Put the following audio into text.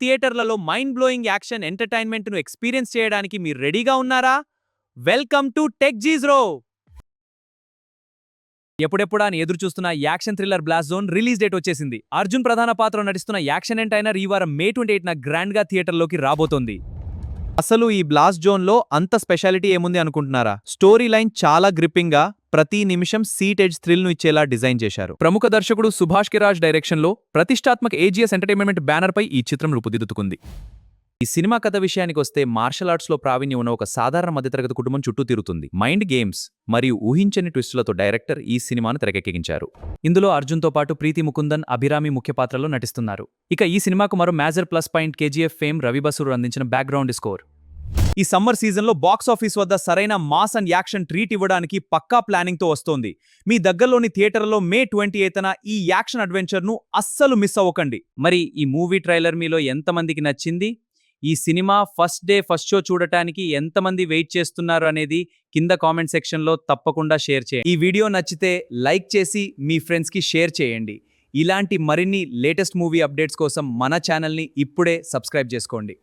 థియేటర్లలో mind blowing action ఎంటర్టైన్మెంట్ను experience చేయడానికి మీరు రెడీగా ఉన్నారా? వెల్కమ్ టు టెక్ జీజ్రో. ఎప్పుడెప్పుడా అని ఎదురు చూస్తున్న action thriller blast zone release date వచ్చేసింది. అర్జున్ ప్రధాన పాత్రలో నటిస్తున్న యాక్షన్ ఎంటైనర్ ఈ వారం May 28న గ్రాండ్ గా థియేటర్లోకి రాబోతోంది. అసలు ఈ బ్లాస్ట్ జోన్లో అంత స్పెషాలిటీ ఏముంది అనుకుంటున్నారా? స్టోరీ లైన్ చాలా గ్రిప్పింగ్ గా, ప్రతి నిమిషం సీట్ ఎడ్జ్ థ్రిల్ ను ఇచ్చేలా డిజైన్ చేశారు. ప్రముఖ దర్శకుడు సుభాష్ కిరాజ్ డైరెక్షన్ లో ప్రతిష్టాత్మక ఏజీఎస్ ఎంటర్టైన్మెంట్ బ్యానర్ పై ఈ చిత్రం రూపుదిద్దుకుంది. ఈ సినిమా కథ విషయానికొస్తే మార్షల్ ఆర్ట్స్ లో ప్రావీణ్యం ఉన్న ఒక సాధారణ మధ్యతరగతి కుటుంబం చుట్టూ తిరుగుతుంది. మైండ్ గేమ్స్ మరియు ఊహించని ట్విస్టులతో డైరెక్టర్ ఈ సినిమాను తెరకెక్కించారు. ఇందులో అర్జున్తో పాటు ప్రీతి ముకుందన్, అభిరామి ముఖ్య పాత్రలో నటిస్తున్నారు. ఇక ఈ సినిమాకు మరో major plus point KGF fame Ravi Basur అందించిన బ్యాక్గ్రౌండ్ స్కోర్. ఈ సమ్మర్ సీజన్లో బాక్సాఫీస్ వద్ద సరైన మాస్ అండ్ యాక్షన్ ట్రీట్ ఇవ్వడానికి పక్కా ప్లానింగ్తో వస్తోంది. మీ దగ్గరలోని థియేటర్లో May 28న ఈ యాక్షన్ అడ్వెంచర్ను అస్సలు మిస్ అవ్వకండి. మరి ఈ మూవీ ట్రైలర్ మీలో ఎంతమందికి నచ్చింది? ఈ cinema first day first show చూడటానికి ఎంతమంది వెయిట్ చేస్తున్నారు అనేది కింద కామెంట్ సెక్షన్లో తప్పకుండా షేర్ చేయండి. ఈ వీడియో నచ్చితే లైక్ చేసి మీ ఫ్రెండ్స్కి షేర్ చేయండి. ఇలాంటి మరిన్ని లేటెస్ట్ మూవీ అప్డేట్స్ కోసం మన ఛానల్ని ఇప్పుడే సబ్స్క్రైబ్ చేసుకోండి.